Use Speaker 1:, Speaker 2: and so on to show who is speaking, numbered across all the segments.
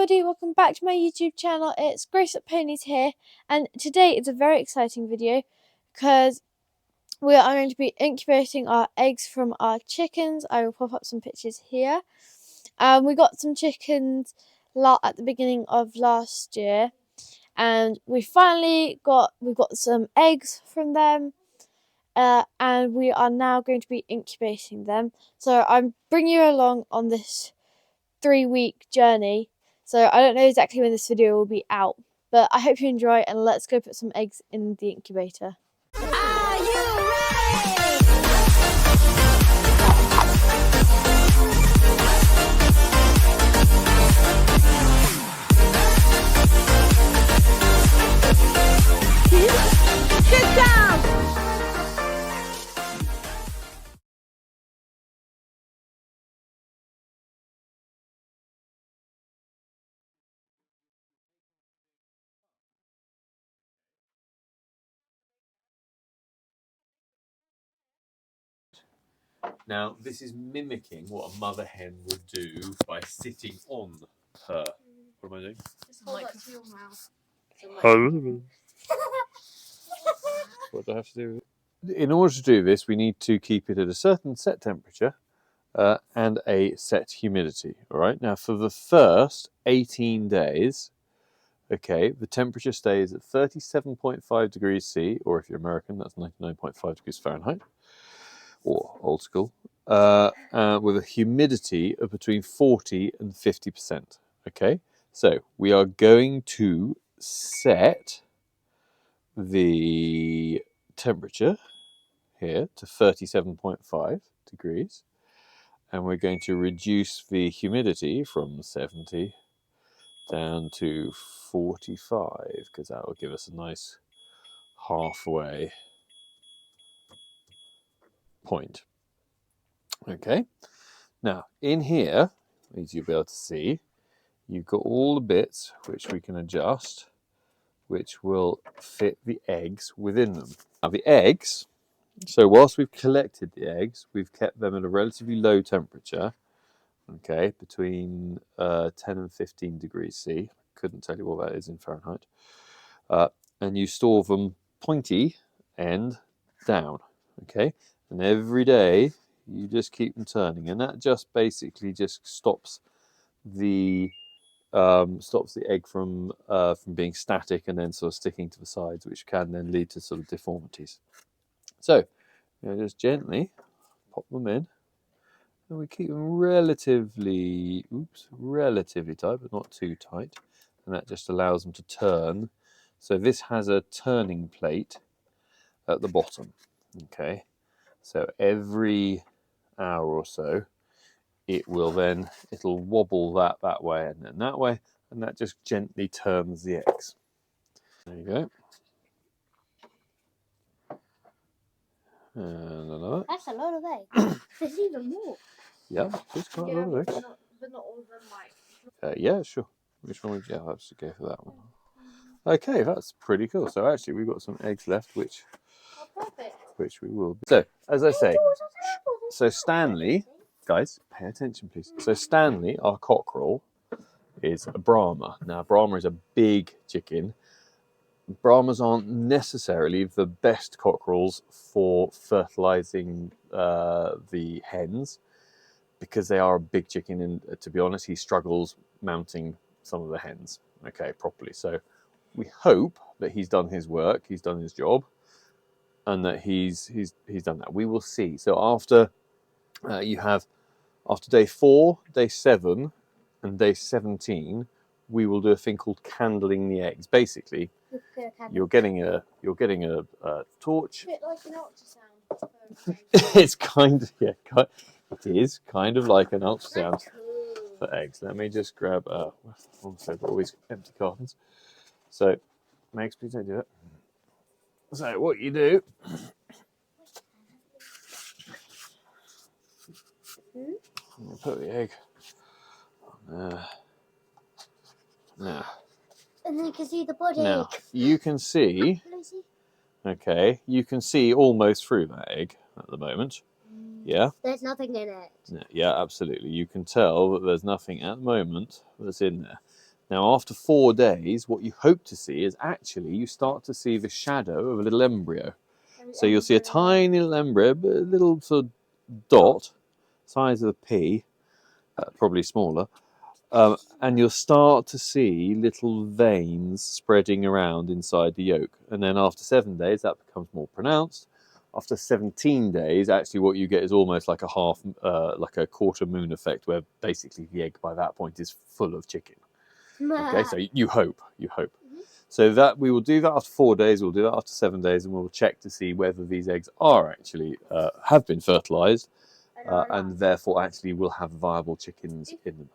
Speaker 1: everybody, welcome back to my YouTube channel. It's Grace.Ponies here, and today is a very exciting video because we are going to be incubating our eggs from our chickens. I will pop up some pictures here. We got some chickens at the beginning of last year, and we've got some eggs from them, and we are now going to be incubating them. So I'm bringing you along on this 3-week journey. So I don't know exactly when this video will be out, but I hope you enjoy, and let's go put some eggs in the incubator.
Speaker 2: Are you ready? Sit down!
Speaker 3: Now, this is mimicking what a mother hen would do by sitting on her. What am I doing?
Speaker 1: Just hold that to your mouth.
Speaker 3: What do I have to do? In order to do this, we need to keep it at a certain set temperature and a set humidity. All right. Now, for the first 18 days, okay, the temperature stays at 37.5 degrees C, or if you're American, that's 99.5 degrees Fahrenheit, or old school, with a humidity of between 40 and 50%. Okay, so we are going to set the temperature here to 37.5 degrees, and we're going to reduce the humidity from 70 down to 45, because that will give us a nice halfway point. Okay, now in here, as you'll be able to see, you've got all the bits which we can adjust, which will fit the eggs within them. Now the eggs, so whilst we've collected the eggs, we've kept them at a relatively low temperature, okay, between 10 and 15 degrees C. Couldn't tell you what that is in Fahrenheit. And you store them pointy end down, okay? And every day you just keep them turning, and that just basically just stops the egg from being static and then sort of sticking to the sides, which can then lead to sort of deformities. So just gently pop them in, and we keep them relatively tight, but not too tight, and that just allows them to turn. So this has a turning plate at the bottom. Okay, so every hour or so it'll wobble that way and then that way, and that just gently turns the eggs. There you go. And another.
Speaker 1: That's a lot of eggs. There's even more.
Speaker 3: Yeah, there's quite a lot of eggs.
Speaker 1: But not all of them, like.
Speaker 3: Yeah, sure. Which one would you have to go for that one? Okay, that's pretty cool. So actually we've got some eggs left, which we will. So, as I say, so Stanley, guys, pay attention please. So Stanley, our cockerel, is a Brahma. Now, Brahma is a big chicken. Brahmas aren't necessarily the best cockerels for fertilizing the hens, because they are a big chicken, and to be honest, he struggles mounting some of the hens, okay, properly. So we hope that he's done his work, he's done his job, and that he's done that. We will see. So after after day 4, day 7, and day 17, we will do a thing called candling the eggs. Basically, you're getting a torch.
Speaker 1: A bit like an ultrasound.
Speaker 3: It's kind of, yeah, it is kind of like an ultrasound for eggs. Let me just grab also always empty cartons. So, Max, please don't do that. So what you do, you put the egg on there. Now,
Speaker 1: And then you can see the body.
Speaker 3: Now you can see, okay, you can see almost through that egg at the moment. Yeah.
Speaker 1: There's nothing in it.
Speaker 3: Yeah, absolutely. You can tell that there's nothing at the moment that's in there. Now, after 4 days, what you hope to see is actually you start to see the shadow of a little embryo. So you'll see a tiny little embryo, a little sort of dot, size of a pea, probably smaller, and you'll start to see little veins spreading around inside the yolk. And then after 7 days, that becomes more pronounced. After 17 days, actually what you get is almost like like a quarter moon effect, where basically the egg by that point is full of chicken. Okay, so you hope. So that we will do that after 4 days, we'll do that after 7 days, and we'll check to see whether these eggs are actually have been fertilised, and therefore actually will have viable chickens in them.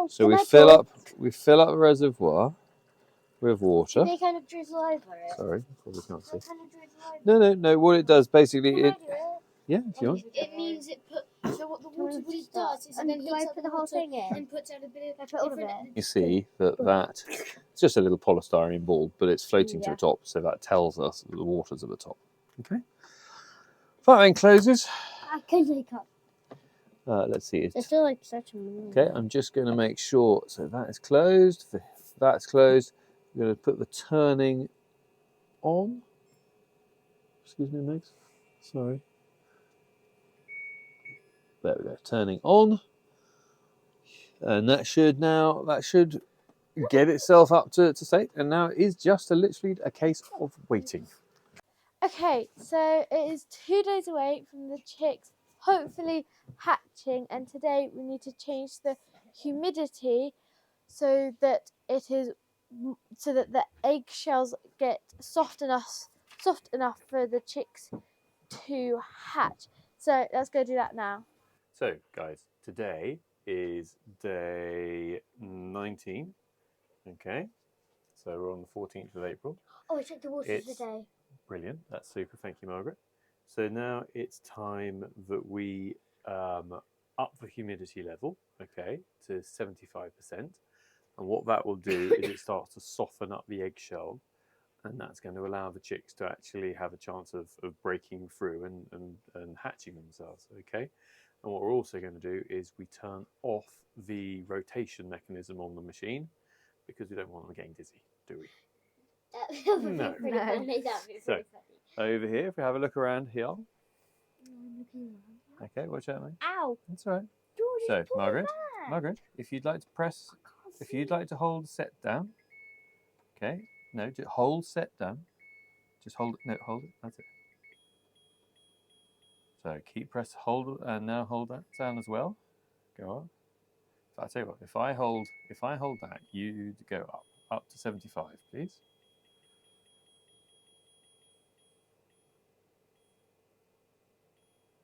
Speaker 3: So we fill up the reservoir with water.
Speaker 1: They kind of drizzle over it.
Speaker 3: Sorry, probably can't see. No. What it does basically, yeah, if you want.
Speaker 2: It means it put. So what the water does is it then heats up
Speaker 1: put
Speaker 2: the
Speaker 1: the whole
Speaker 2: water
Speaker 1: thing in.
Speaker 2: and puts out a bit of
Speaker 1: Put all of
Speaker 2: different.
Speaker 1: it.
Speaker 3: You see that it's just a little polystyrene ball, but it's floating to the top, so that tells us that the water's at the top. Okay. That then closes.
Speaker 1: I can make up.
Speaker 3: Let's see.
Speaker 1: It's still like such a moon.
Speaker 3: Okay, I'm just going to make sure. So that is closed. That's closed. I'm going to put the turning on. Excuse me, Megs. Sorry. There we go. Turning on. And that should get itself up to state. And now it is just literally a case of waiting.
Speaker 1: Okay, so it is 2 days away from the chicks hopefully hatching, and today we need to change the humidity so that the eggshells get soft enough for the chicks to hatch. So let's go do that now.
Speaker 3: So, guys, today is day 19. Okay, so we're on the 14th of April.
Speaker 1: Oh, I checked the water today.
Speaker 3: Brilliant, that's super. Thank you, Margaret. So now it's time that we up the humidity level, okay, to 75%. And what that will do is it starts to soften up the eggshell, and that's going to allow the chicks to actually have a chance of breaking through and hatching themselves, okay? And what we're also going to do is we turn off the rotation mechanism on the machine, because we don't want them getting dizzy, do we? No. So, over here, if we have a look around here. Okay, watch out, mate.
Speaker 1: Ow!
Speaker 3: That's all right. So, Margaret, if you'd like to hold set down. Okay, no, just hold set down. Just hold it. No, hold it. That's it. So keep hold it, and now hold that down as well. Go up. So I tell you what, if I hold that, you go up to 75, please.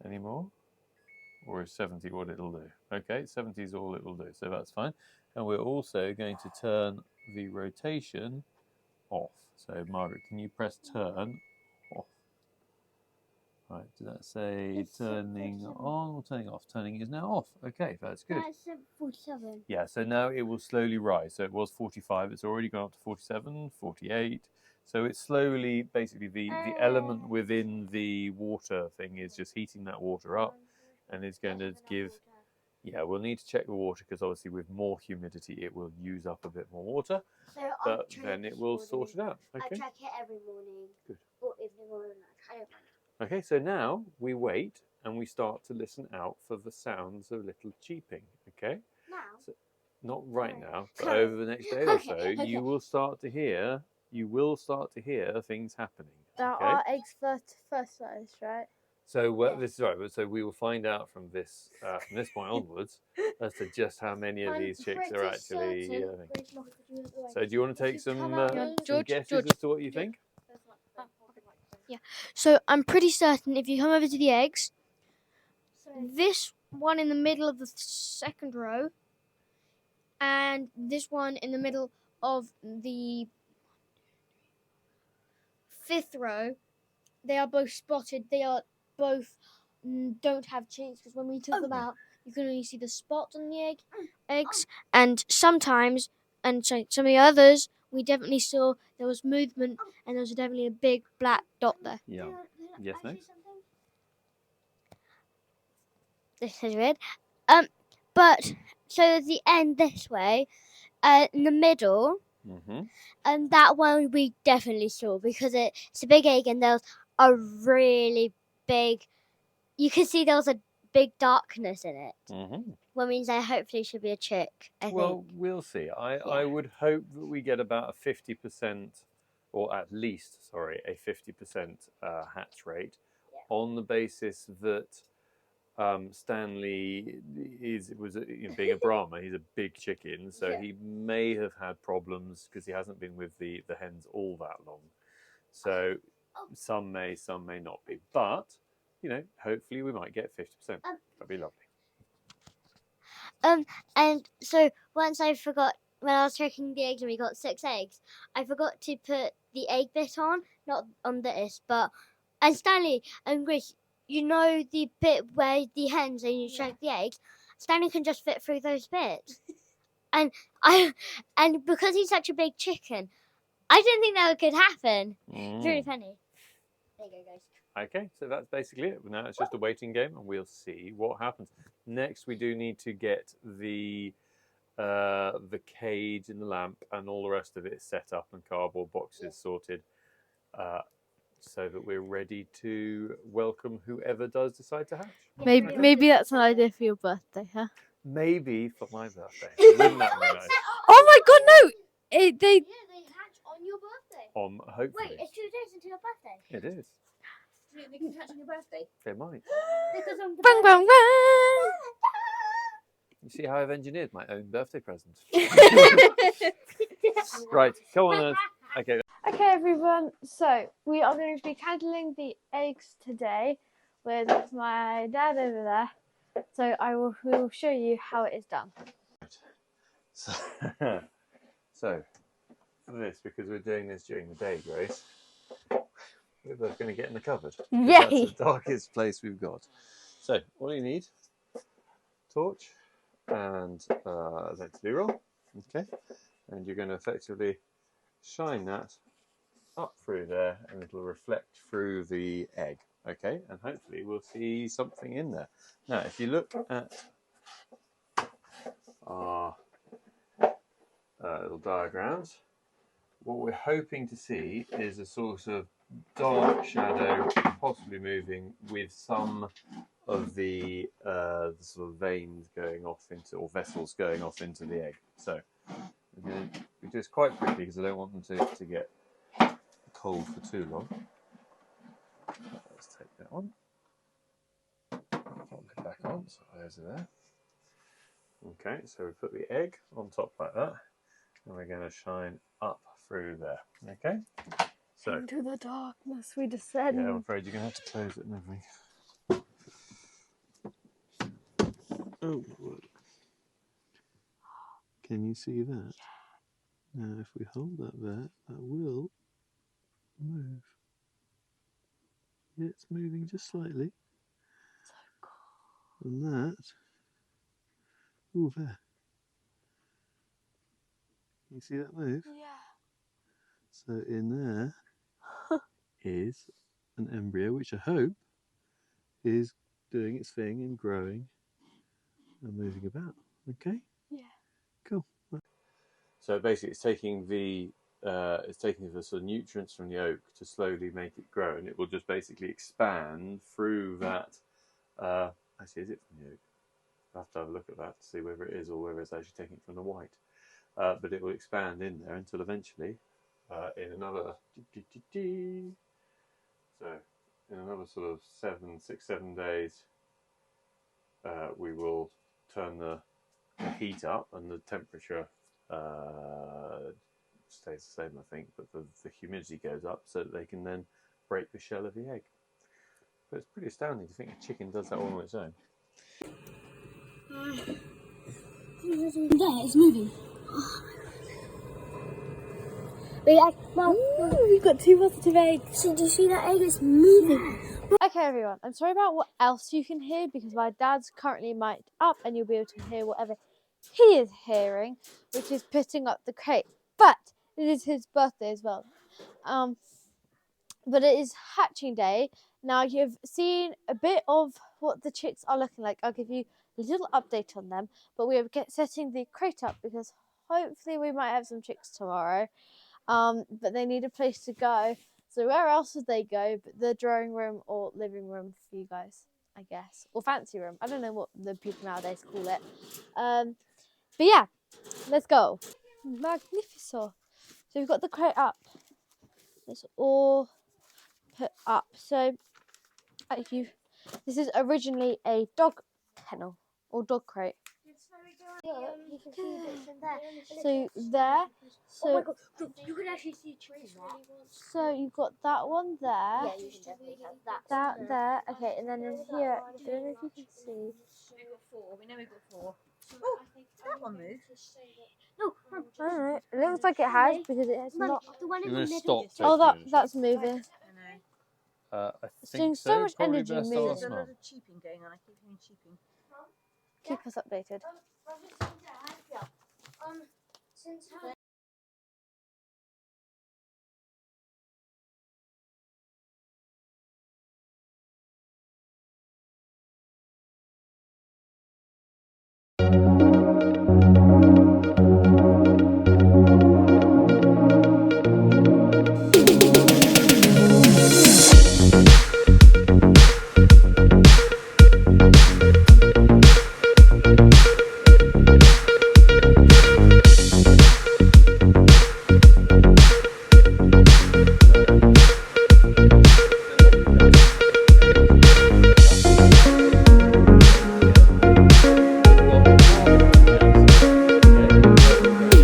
Speaker 3: Any more? Or is 70 what it'll do? Okay, 70 is all it will do, so that's fine. And we're also going to turn the rotation off. So Margaret, can you press turn off? Right, did that say turning on or turning off? Turning is now off. Okay, that's good.
Speaker 1: That's 47.
Speaker 3: Yeah, so now it will slowly rise. So it was 45, it's already gone up to 47, 48. So it's slowly, basically the element within the water thing is just heating that water up, and it's going to give, yeah, we'll need to check the water, because obviously with more humidity it will use up a bit more water,
Speaker 1: So
Speaker 3: but then it will sort it out. Okay.
Speaker 1: I track it every morning.
Speaker 3: Good.
Speaker 1: Or evening or night.
Speaker 3: Okay, so now we wait and we start to listen out for the sounds of little cheeping. Okay?
Speaker 1: Now?
Speaker 3: So, not right now, but over the next day or so, you will start to hear things happening.
Speaker 1: There are eggs fertilized, right?
Speaker 3: So this is right. So we will find out from this point onwards as to just how many of these chicks are actually. So do you want to take some guesses as to what you think?
Speaker 4: Yeah. So I'm pretty certain if you come over to the eggs, this one in the middle of the second row, and this one in the middle of the fifth row, they are both spotted. They are both don't have chicks, because when we took them out, you can only see the spot on the eggs, and sometimes, and some of the others, we definitely saw there was movement, and there was definitely a big black dot there.
Speaker 3: Yeah. Yes, next.
Speaker 4: This is weird. But so the end this way, in the middle, and that one we definitely saw because it's a big egg and there's a really big. You can see there was a big darkness in it. Well, means there hopefully should be a chick. I think.
Speaker 3: We'll see. I would hope that we get about a 50%, or at least, sorry, a 50% hatch rate, on the basis that Stanley being a Brahma, he's a big chicken, so he may have had problems because he hasn't been with the hens all that long. So some may not be, but hopefully we might get 50%. That'd be lovely.
Speaker 4: And so once I forgot when I was checking the eggs and we got 6 eggs, I forgot to put the egg bit on, not on this, but and Stanley and Grace, you know the bit where the hens and you check the eggs, Stanley can just fit through those bits. and because he's such a big chicken, I didn't think that could happen. It's really funny. There you go, guys.
Speaker 3: Okay, so that's basically it. Now it's just a waiting game, and we'll see what happens. Next, we do need to get the cage and the lamp and all the rest of it set up and cardboard boxes sorted, so that we're ready to welcome whoever does decide to hatch.
Speaker 1: Maybe that's an idea for your birthday, huh?
Speaker 3: Maybe for my birthday. Wouldn't that be nice?
Speaker 1: Oh my God, no! They
Speaker 4: hatch on your birthday.
Speaker 3: Hopefully.
Speaker 4: Wait, it's 2 days until your birthday.
Speaker 3: It is.
Speaker 2: They can hatch on your birthday.
Speaker 3: They might.
Speaker 4: Because on the
Speaker 1: bang, bang, bang.
Speaker 3: You see how I've engineered my own birthday present? Right, come on. Okay.
Speaker 1: Okay, everyone. So we are going to be candling the eggs today with my dad over there. So we will show you how it is done.
Speaker 3: So for this, because we're doing this during the day, Grace, we're both going to get in the cupboard.
Speaker 1: Yay!
Speaker 3: That's the darkest place we've got. So all you need, torch and let's be roll. Okay, and you're going to effectively shine that up through there, and it'll reflect through the egg. Okay, and hopefully we'll see something in there. Now, if you look at our little diagrams, what we're hoping to see is a sort of dark shadow, possibly moving with some of the sort of veins going off into, or vessels going off into the egg. So we're going to do this quite quickly because I don't want them to get cold for too long. Let's take that one. Pop it back on, so those are there. Okay, so we put the egg on top like that, and we're going to shine up through there. Okay, so
Speaker 1: into the darkness we descend.
Speaker 3: Yeah, I'm afraid you're going to have to close it and everything. Oh, can you see that? Yeah. Now, if we hold that there, that will move. Yeah, it's moving just slightly.
Speaker 1: So cool.
Speaker 3: And that, ooh, there. Can you see that move?
Speaker 1: Yeah.
Speaker 3: So in there is an embryo, which I hope is doing its thing and growing and moving about. Okay?
Speaker 1: Yeah.
Speaker 3: Cool. So basically, it's taking the sort of nutrients from the oak to slowly make it grow, and it will just basically expand through that. Actually, is it from the oak? I'll have to have a look at that to see whether it is or whether it's actually taking it from the white. But it will expand in there until eventually, in another sort of 7 days, we will turn the heat up and the temperature stays the same, I think, but the humidity goes up so that they can then break the shell of the egg. But it's pretty astounding to think a chicken does that all on its own.
Speaker 2: There, it's moving.
Speaker 1: We've got 2 positive eggs.
Speaker 2: So do you see that egg? It's moving.
Speaker 1: Okay, everyone. I'm sorry about what else you can hear because my dad's currently mic'd up, and you'll be able to hear whatever he is hearing, which is putting up the crate. But it is his birthday as well. But it is hatching day, Now you've seen a bit of what the chicks are looking like. I'll give you a little update on them, but we are setting the crate up because hopefully we might have some chicks tomorrow. But they need a place to go. So where else would they go but the drawing room or living room for you guys, I guess, or fancy room. I don't know what the people nowadays call it. But yeah, let's go. Magnificent. So we've got the crate up. It's all put up. So this is originally a dog kennel or dog crate.
Speaker 4: You can see bits in there.
Speaker 1: So there. So
Speaker 4: Oh my god, you can actually see trees in there.
Speaker 1: So you've got that one there.
Speaker 4: Yeah, you can definitely have that.
Speaker 1: That there. Okay, and then in here, I don't know if you can see.
Speaker 2: We've got 4. We know we've got 4.
Speaker 5: Oh, that one moved.
Speaker 4: No,
Speaker 1: I don't know. It looks like it has because it has
Speaker 4: Mummy,
Speaker 1: not.
Speaker 4: the one in
Speaker 3: You're
Speaker 4: the
Speaker 3: going to
Speaker 4: middle.
Speaker 3: stop.
Speaker 1: Oh,
Speaker 3: taking
Speaker 1: that's
Speaker 3: it.
Speaker 1: moving.
Speaker 5: I know.
Speaker 3: I
Speaker 1: It's
Speaker 3: think
Speaker 1: doing so much
Speaker 3: Probably
Speaker 1: energy
Speaker 3: best
Speaker 1: moving.
Speaker 3: ask
Speaker 5: There's a
Speaker 3: Mum.
Speaker 5: lot of cheeping going on. I keep hearing cheeping.
Speaker 1: Keep us updated.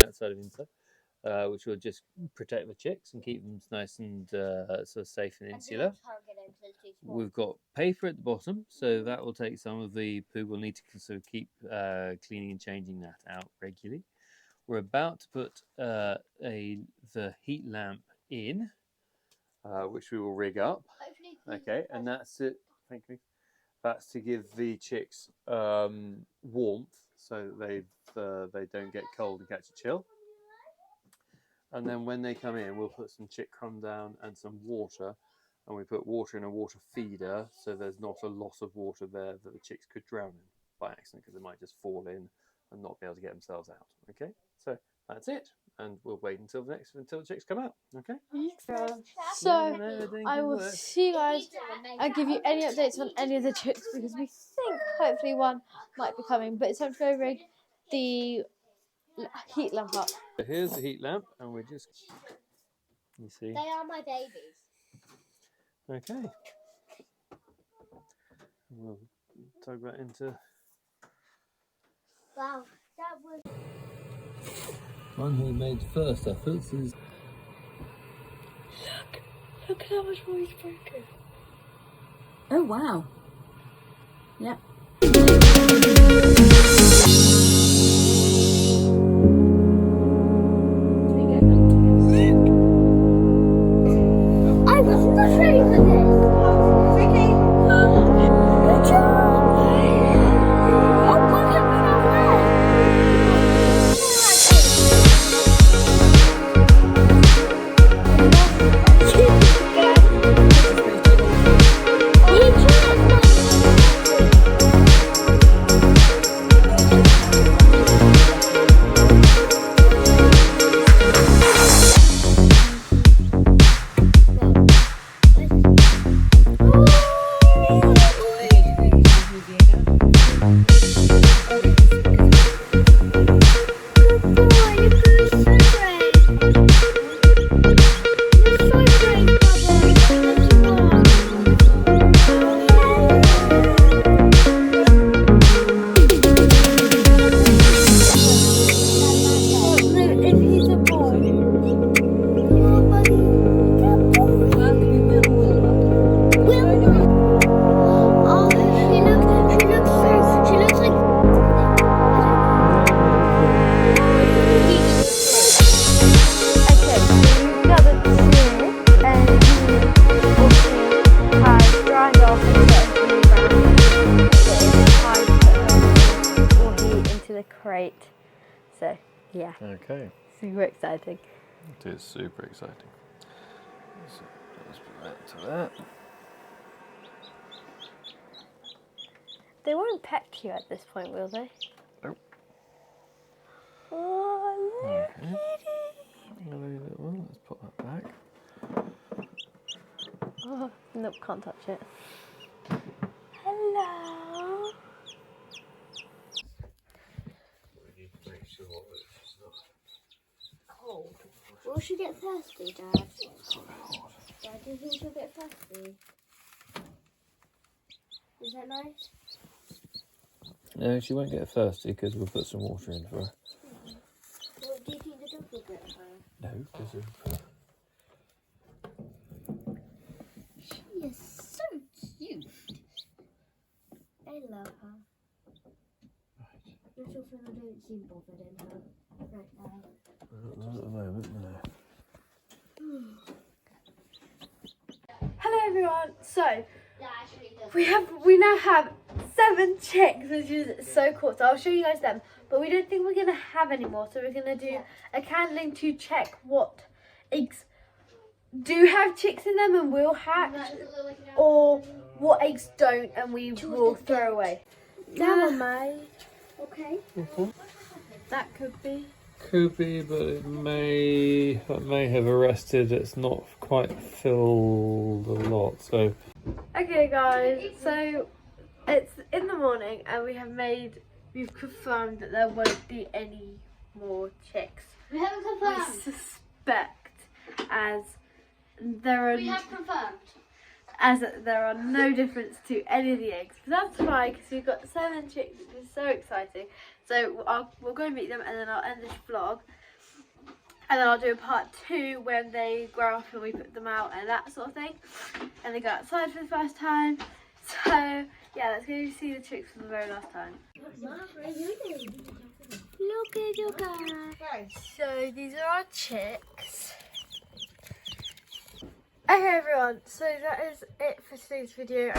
Speaker 3: Outside of inside, which will just protect the chicks and keep them nice and sort of safe and insular. We've got paper at the bottom, so that will take some of the poo. We'll need to sort of keep cleaning and changing that out regularly. We're about to put the heat lamp in, which we will rig up. Okay, and that's it. Thank you. That's to give the chicks warmth, so they don't get cold and catch a chill. And then when they come in, we'll put some chick crumb down and some water, and we put water in a water feeder, so there's not a loss of water there that the chicks could drown in by accident, because they might just fall in and not be able to get themselves out. Okay, so that's it, and we'll wait until the chicks come out. Okay.
Speaker 1: So I will see you guys. I'll give you any updates on any of the chicks because we think hopefully one might be coming. But it's time to go rig the heat lamp up.
Speaker 3: So here's the heat lamp, and we're just, you see.
Speaker 4: They are my babies.
Speaker 3: Okay. We'll tug that into.
Speaker 4: Wow, that was.
Speaker 3: One who made first efforts is.
Speaker 1: Look at how much more he's broken.
Speaker 5: Oh, wow. Yep.
Speaker 4: I was not ready for this. Good job. Oh, look at
Speaker 1: Crate. So yeah,
Speaker 3: Okay.
Speaker 1: super exciting.
Speaker 3: It is super exciting. So let's put that to that.
Speaker 1: They won't peck you at this point, will they?
Speaker 3: Nope.
Speaker 1: Oh, look
Speaker 3: Okay. Let's put that back.
Speaker 1: Oh, nope, can't touch it. Hello.
Speaker 3: We need to make sure that she's not
Speaker 4: Cold. Will she get thirsty, Dad? Dad, do you think she'll get thirsty? Is that nice?
Speaker 3: No, she won't get thirsty because we'll put some water in for her.
Speaker 4: What do you think the dog will get her?
Speaker 3: No, because of...
Speaker 4: She is so cute. I love her. Little Fennel don't seem bothered in her right now.
Speaker 3: Not at the moment, no.
Speaker 1: Hello everyone. So we now have 7 chicks, which is so cool. So I'll show you guys them. But we don't think we're gonna have any more. So we're gonna do a candling to check what eggs do have chicks in them and will hatch, or what eggs don't and we will throw away.
Speaker 4: Never mind. Okay.
Speaker 1: That could be.
Speaker 3: Could be, but it may have arrested. It's not quite filled a lot, so...
Speaker 1: Okay guys, so it's in the morning and we've confirmed that there won't be any more chicks.
Speaker 2: We haven't
Speaker 1: We
Speaker 2: confirmed.
Speaker 1: suspect as there
Speaker 2: We
Speaker 1: are
Speaker 2: have confirmed.
Speaker 1: there are no difference to any of the eggs. But that's fine because we've got 7 chicks, which is so exciting. So we'll go and meet them and then I'll end this vlog. And then I'll do a part 2 when they grow up and we put them out and that sort of thing. And they go outside for the first time. So yeah, let's go see the chicks for the very last time. Look at you guys. So these are our chicks. Okay everyone, so that is it for today's video.